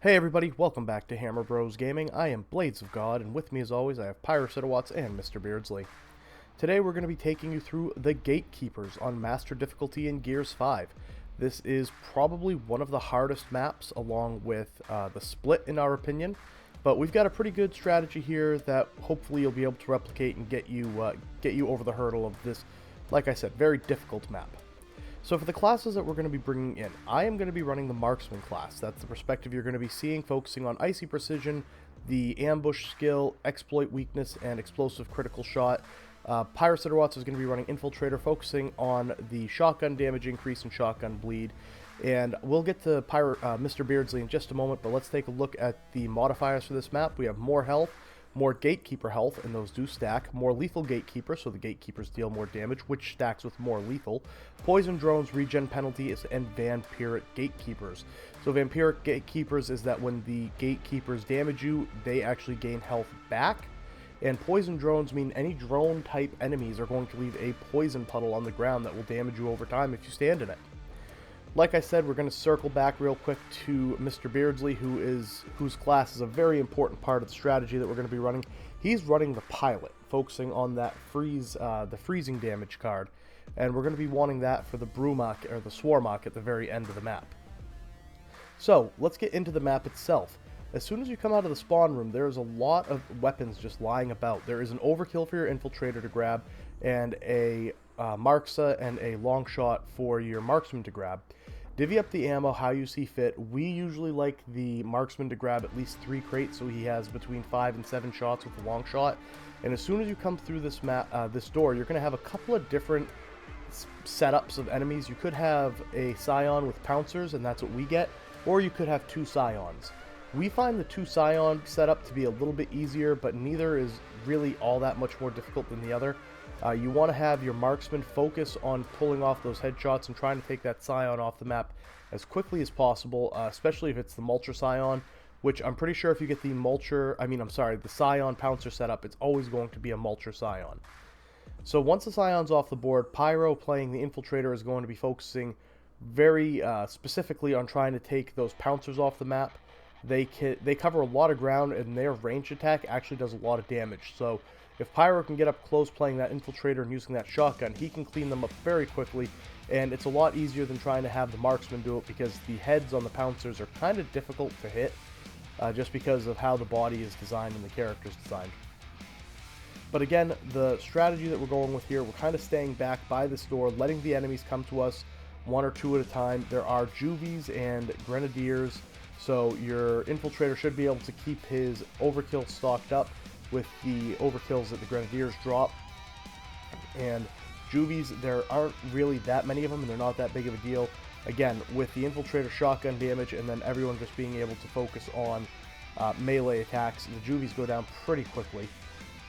Hey everybody, welcome back to Hammer Bros Gaming. I am Blades of God, and with me as always I have Pyrocidowatts and Mr. Beardsley. Today we're going to be taking you through the Gatekeepers on Master Difficulty in Gears 5. This is probably one of the hardest maps, along with the Split in our opinion, but we've got a pretty good strategy here that hopefully you'll be able to replicate and get you over the hurdle of this, like I said, very difficult map. So for the classes that we're going to be bringing in, I am going to be running the Marksman class. That's the perspective you're going to be seeing, focusing on Icy Precision, the Ambush skill, Exploit Weakness, and Explosive Critical Shot. Pyrocidowatts is going to be running Infiltrator, focusing on the Shotgun damage increase and Shotgun bleed. And we'll get to Mr. Beardsley in just a moment, but let's take a look at the modifiers for this map. We have more health, more Gatekeeper Health, and those do stack. More Lethal Gatekeepers, so the Gatekeepers deal more damage, which stacks with more Lethal. Poison Drones, Regen Penalty, and Vampiric Gatekeepers. So Vampiric Gatekeepers is that when the Gatekeepers damage you, they actually gain health back. And Poison Drones mean any drone-type enemies are going to leave a poison puddle on the ground that will damage you over time if you stand in it. Like I said, we're going to circle back real quick to Mr. Beardsley, whose class is a very important part of the strategy that we're going to be running. He's running the Pilot, focusing on that the freezing damage card, and we're going to be wanting that for the Swarmak or the Swarmak at the very end of the map. So let's get into the map itself. As soon as you come out of the spawn room, there's a lot of weapons just lying about. There is an overkill for your Infiltrator to grab, and a Marksa and a long shot for your Marksman to grab. Divvy up the ammo how you see fit. We usually like the Marksman to grab at least 3 crates, so he has between 5 and 7 shots with the long shot. And as soon as you come through this this door, you're going to have a couple of different setups of enemies. You could have a Scion with Pouncers, and that's what we get, or you could have 2 Scions. We find the 2 Scion setup to be a little bit easier, but neither is really all that much more difficult than the other. You want to have your Marksman focus on pulling off those headshots and trying to take that Scion off the map as quickly as possible, especially if it's the Mulcher Scion, which I'm pretty sure if you get the the Scion Pouncer setup, it's always going to be a Mulcher Scion. So once the Scion's off the board, Pyro playing the Infiltrator is going to be focusing very specifically on trying to take those Pouncers off the map. They cover a lot of ground, and their ranged attack actually does a lot of damage. So if Pyro can get up close playing that Infiltrator and using that shotgun, he can clean them up very quickly, and it's a lot easier than trying to have the Marksman do it, because the heads on the Pouncers are kind of difficult to hit, just because of how the body is designed and the character is designed. But again, the strategy that we're going with here, we're kind of staying back by this door, letting the enemies come to us 1 or 2 at a time. There are Juvies and Grenadiers, so your Infiltrator should be able to keep his overkill stocked up with the overkills that the Grenadiers drop. And Juvies, there aren't really that many of them, and they're not that big of a deal. Again, with the Infiltrator shotgun damage, and then everyone just being able to focus on melee attacks, the Juvies go down pretty quickly.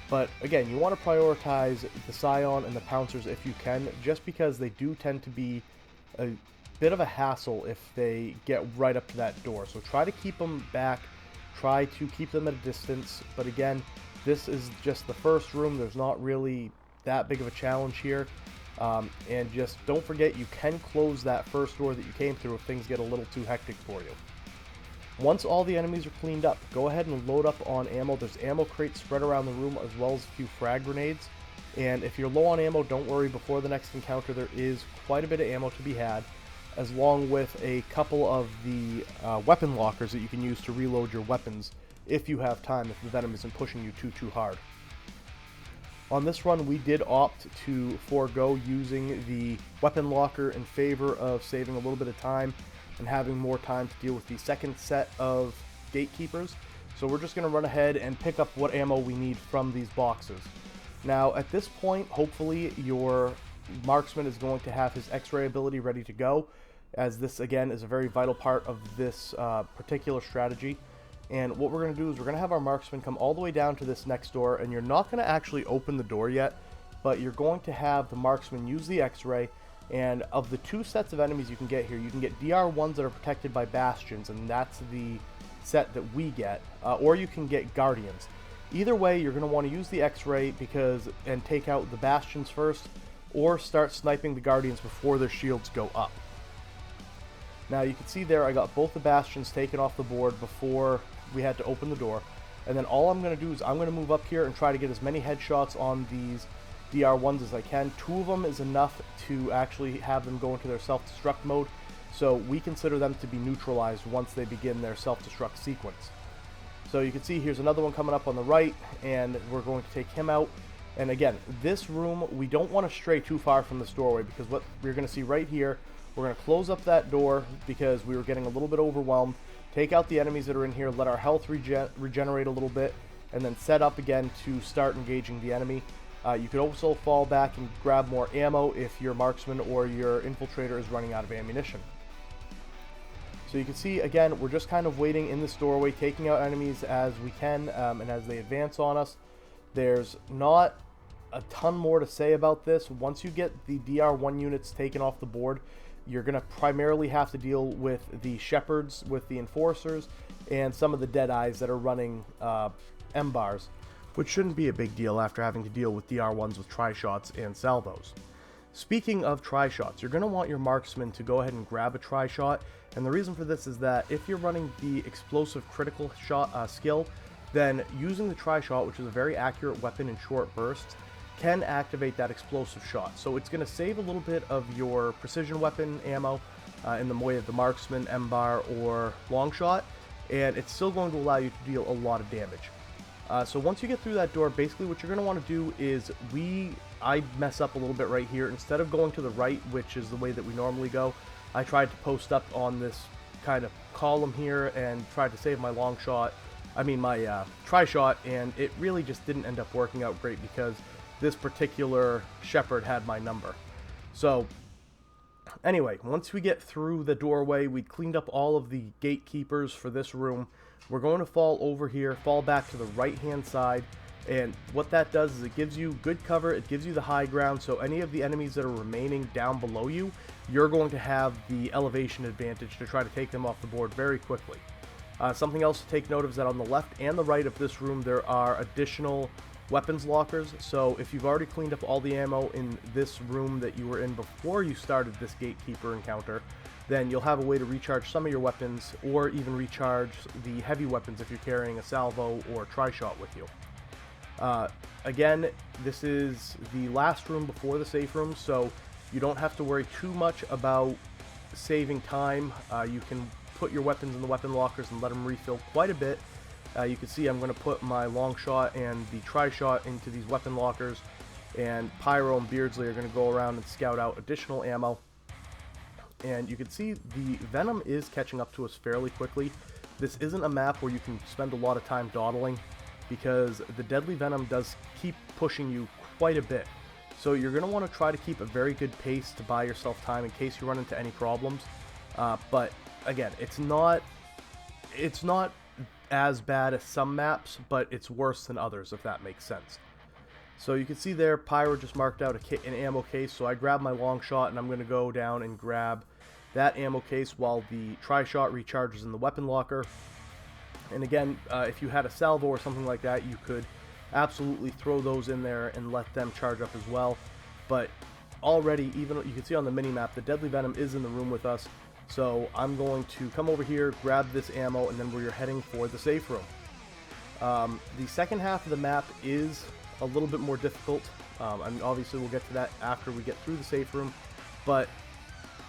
But again, you want to prioritize the Scion and the Pouncers if you can, just because they do tend to be a bit of a hassle if they get right up to that door. So try to keep them back, try to keep them at a distance, but again, this is just the first room. There's not really that big of a challenge here. And just don't forget, you can close that first door that you came through if things get a little too hectic for you. Once all the enemies are cleaned up, go ahead and load up on ammo. There's ammo crates spread around the room, as well as a few frag grenades. And if you're low on ammo, don't worry. Before the next encounter, there is quite a bit of ammo to be had, as long with a couple of the weapon lockers that you can use to reload your weapons if you have time, if the venom isn't pushing you too hard. On this run, we did opt to forego using the weapon locker in favor of saving a little bit of time and having more time to deal with the second set of Gatekeepers. So we're just going to run ahead and pick up what ammo we need from these boxes. Now, at this point, hopefully your Marksman is going to have his X-ray ability ready to go, as this, again, is a very vital part of this particular strategy. And what we're going to do is we're going to have our Marksman come all the way down to this next door, and you're not going to actually open the door yet, but you're going to have the Marksman use the X-ray. And of the 2 sets of enemies you can get here, you can get DR1s that are protected by Bastions, and that's the set that we get, or you can get Guardians. Either way, you're going to want to use the X-ray and take out the Bastions first, or start sniping the Guardians before their shields go up. Now you can see there I got both the bastions taken off the board before we had to open the door. And then all I'm going to do is I'm going to move up here and try to get as many headshots on these DR1s as I can. 2 of them is enough to actually have them go into their self-destruct mode. So we consider them to be neutralized once they begin their self-destruct sequence. So you can see here's another one coming up on the right, and we're going to take him out. And again, this room, we don't want to stray too far from this doorway, because what we're going to see right here, we're going to close up that door because we were getting a little bit overwhelmed, take out the enemies that are in here, let our health regenerate a little bit, and then set up again to start engaging the enemy. You could also fall back and grab more ammo if your marksman or your infiltrator is running out of ammunition. So you can see, again, we're just kind of waiting in this doorway, taking out enemies as we can, and as they advance on us. There's not a ton more to say about this. Once you get the DR1 units taken off the board, you're going to primarily have to deal with the shepherds, with the enforcers, and some of the dead eyes that are running M-bars, which shouldn't be a big deal after having to deal with DR1s with tri-shots and salvos. Speaking of tri-shots, you're going to want your marksman to go ahead and grab a tri-shot, and the reason for this is that if you're running the explosive critical shot skill, then using the tri-shot, which is a very accurate weapon in short bursts, can activate that explosive shot. So it's going to save a little bit of your precision weapon ammo in the way of the marksman, M-bar, or long shot, and it's still going to allow you to deal a lot of damage. So once you get through that door, basically what you're going to want to do is I mess up a little bit right here. Instead of going to the right, which is the way that we normally go, I tried to post up on this kind of column here and tried to save my long shot, my tri-shot, and it really just didn't end up working out great because this particular shepherd had my number. So anyway, once we get through the doorway, we cleaned up all of the gatekeepers for this room. We're going to fall over here, fall back to the right hand side, and what that does is it gives you good cover, it gives you the high ground, so any of the enemies that are remaining down below you, you're going to have the elevation advantage to try to take them off the board very quickly. Something else to take note of is that on the left and the right of this room there are additional weapons lockers, so if you've already cleaned up all the ammo in this room that you were in before you started this gatekeeper encounter, then you'll have a way to recharge some of your weapons, or even recharge the heavy weapons if you're carrying a salvo or tri-shot with you. Again, this is the last room before the safe room, so you don't have to worry too much about saving time. You can put your weapons in the weapon lockers and let them refill quite a bit. You can see I'm going to put my long shot and the tri-shot into these weapon lockers, and Pyro and Beardsley are going to go around and scout out additional ammo. And you can see the venom is catching up to us fairly quickly. This isn't a map where you can spend a lot of time dawdling, because the deadly venom does keep pushing you quite a bit. So you're going to want to try to keep a very good pace to buy yourself time in case you run into any problems. But again, it's not as bad as some maps, but it's worse than others, if that makes sense. So you can see there, Pyro just marked out an ammo case, so I grabbed my long shot and I'm going to go down and grab that ammo case while the tri-shot recharges in the weapon locker. And again, if you had a salvo or something like that, you could absolutely throw those in there and let them charge up as well. But already, even you can see on the mini-map, the deadly venom is in the room with us. So I'm going to come over here, grab this ammo, and then we're heading for the safe room. The second half of the map is a little bit more difficult. Obviously we'll get to that after we get through the safe room, but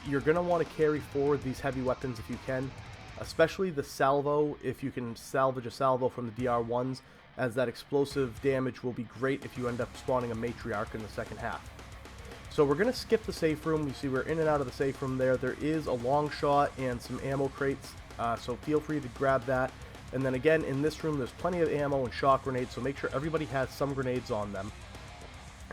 you're going to want to carry forward these heavy weapons if you can, especially the salvo, if you can salvage a salvo from the DR1s, as that explosive damage will be great if you end up spawning a matriarch in the second half. So we're going to skip the safe room. You see we're in and out of the safe room there. There is a long shot and some ammo crates, so feel free to grab that. And then again, in this room there's plenty of ammo and shock grenades, so make sure everybody has some grenades on them.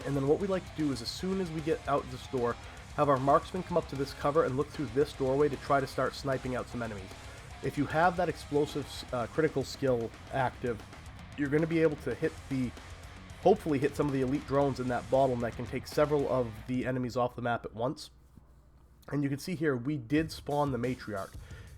And then what we like to do is, as soon as we get out this door, have our marksman come up to this cover and look through this doorway to try to start sniping out some enemies. If you have that explosive critical skill active, you're going to be able to hopefully hit some of the elite drones in that bottleneck and take several of the enemies off the map at once. And you can see here, we did spawn the matriarch.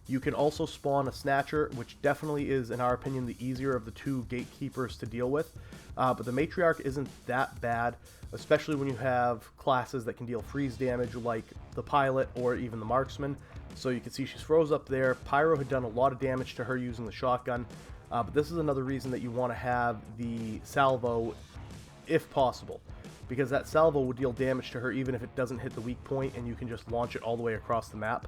You can also spawn a Snatcher, which definitely is, in our opinion, the easier of the two Gatekeepers to deal with. But the Matriarch isn't that bad, especially when you have classes that can deal freeze damage like the Pilot or even the Marksman. So you can see she's froze up there. Pyro had done a lot of damage to her using the shotgun. But this is another reason that you want to have the Salvo if possible, because that Salvo will deal damage to her even if it doesn't hit the weak point, and you can just launch it all the way across the map.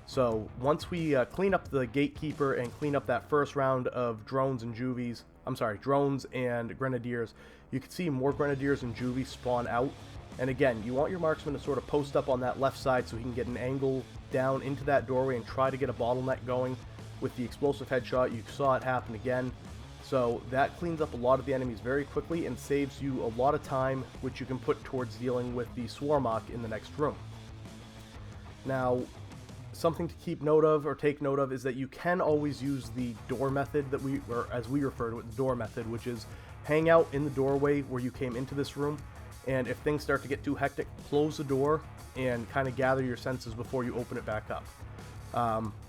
So once we clean up the Gatekeeper and clean up that first round of drones and drones and Grenadiers, you can see more Grenadiers and Juvies spawn out. And again, you want your Marksman to sort of post up on that left side so he can get an angle down into that doorway and try to get a bottleneck going with the explosive headshot. You saw it happen again. So that cleans up a lot of the enemies very quickly and saves you a lot of time, which you can put towards dealing with the Swarmak in the next room. Now, something to keep note of or take note of is that you can always use the door method that or as we refer to it, the door method, which is hang out in the doorway where you came into this room, and if things start to get too hectic, close the door and kind of gather your senses before you open it back up.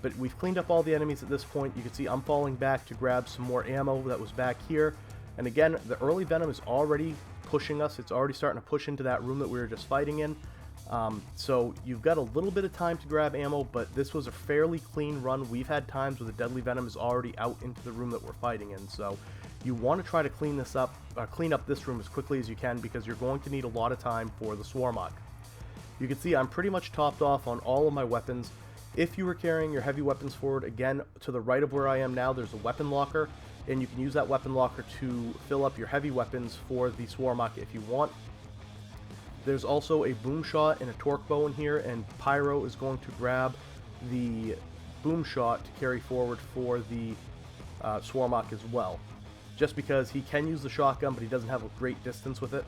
But we've cleaned up all the enemies at this point. You can see I'm falling back to grab some more ammo that was back here, and again, the early venom is already pushing us. It's already starting to push into that room that we were just fighting in. So you've got a little bit of time to grab ammo, but this was a fairly clean run. We've had times where the deadly venom is already out into the room that we're fighting in, so you want to try to clean up this room as quickly as you can, because you're going to need a lot of time for the Swarmak. You can see I'm pretty much topped off on all of my weapons. If you were carrying your heavy weapons forward, again, to the right of where I am now, there's a weapon locker, and you can use that weapon locker to fill up your heavy weapons for the Swarmak if you want. There's also a boom shot and a torque bow in here, and Pyro is going to grab the boom shot to carry forward for the Swarmak as well, just because he can use the shotgun, but he doesn't have a great distance with it.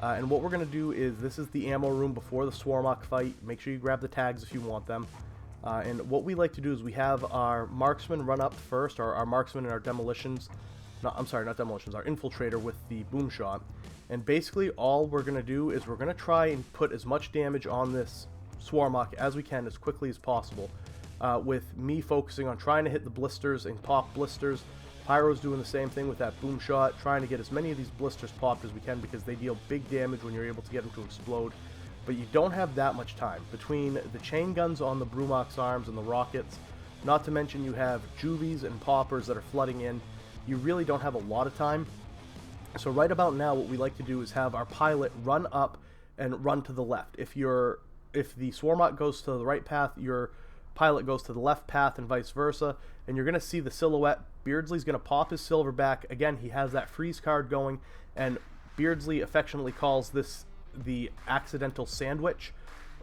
And what we're going to do is, this is the ammo room before the Swarmak fight. Make sure you grab the tags if you want them. And what we like to do is we have our Marksman run up first, our Marksman and our demolitions, not demolitions, our infiltrator with the boom shot. And basically all we're going to do is we're going to try and put as much damage on this Swarmak as we can as quickly as possible, with me focusing on trying to hit the blisters and pop blisters. Pyro's doing the same thing with that boom shot, trying to get as many of these blisters popped as we can, because they deal big damage when you're able to get them to explode. But you don't have that much time between the chain guns on the Brumox arms and the rockets, not to mention you have Juvies and poppers that are flooding in. You really don't have a lot of time. So right about now, what we like to do is have our pilot run up and run to the left. If the Swarmak goes to the right path, your pilot goes to the left path, and vice versa. And you're going to see the silhouette. Beardsley's going to pop his silverback. Again, he has that freeze card going, and Beardsley affectionately calls this the accidental sandwich.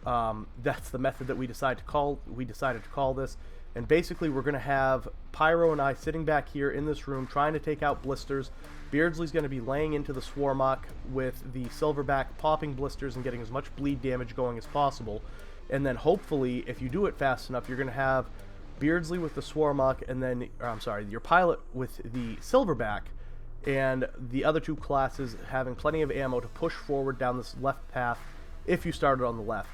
That's the method that we decided to call this. And basically, we're going to have Pyro and I sitting back here in this room trying to take out blisters. Beardsley's going to be laying into the Swarmak with the silverback, popping blisters and getting as much bleed damage going as possible. And then hopefully, if you do it fast enough, you're going to have Beardsley with the Swarmak, and then, your pilot with the silverback, and the other two classes having plenty of ammo to push forward down this left path if you started on the left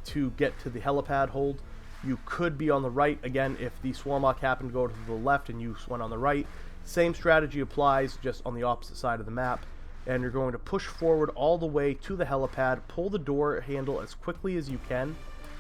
to get to the Helipad hold. You could be on the right, again, if the Swarmak happened to go to the left and you went on the right. Same strategy applies, just on the opposite side of the map. And you're going to push forward all the way to the Helipad, pull the door handle as quickly as you can,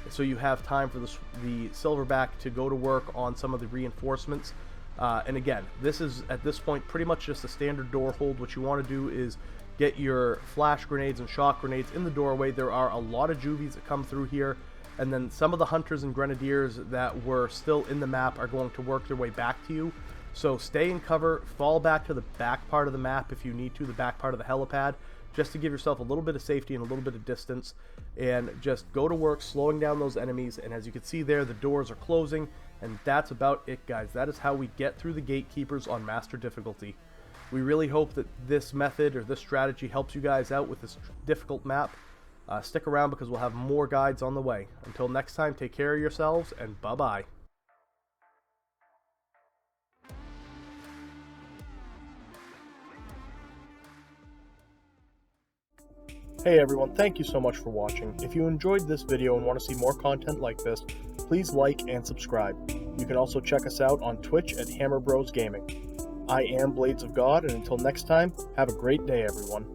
so you have time for the silverback to go to work on some of the reinforcements. And again, this is, at this point, pretty much just a standard door hold. What you want to do is get your flash grenades and shock grenades in the doorway. There are a lot of Juvies that come through here, and then some of the Hunters and Grenadiers that were still in the map are going to work their way back to you. So stay in cover, fall back to the back part of the map if you need to, the back part of the Helipad, just to give yourself a little bit of safety and a little bit of distance, and just go to work slowing down those enemies. And as you can see there, the doors are closing, and that's about it, guys. That is how we get through the Gatekeepers on Master difficulty. We really hope that this method or this strategy helps you guys out with this difficult map. Stick around because we'll have more guides on the way. Until next time, take care of yourselves, and bye-bye. Hey everyone, thank you so much for watching. If you enjoyed this video and want to see more content like this, please like and subscribe. You can also check us out on Twitch at Hammer Bros Gaming. I am Blades of God, and until next time, have a great day everyone.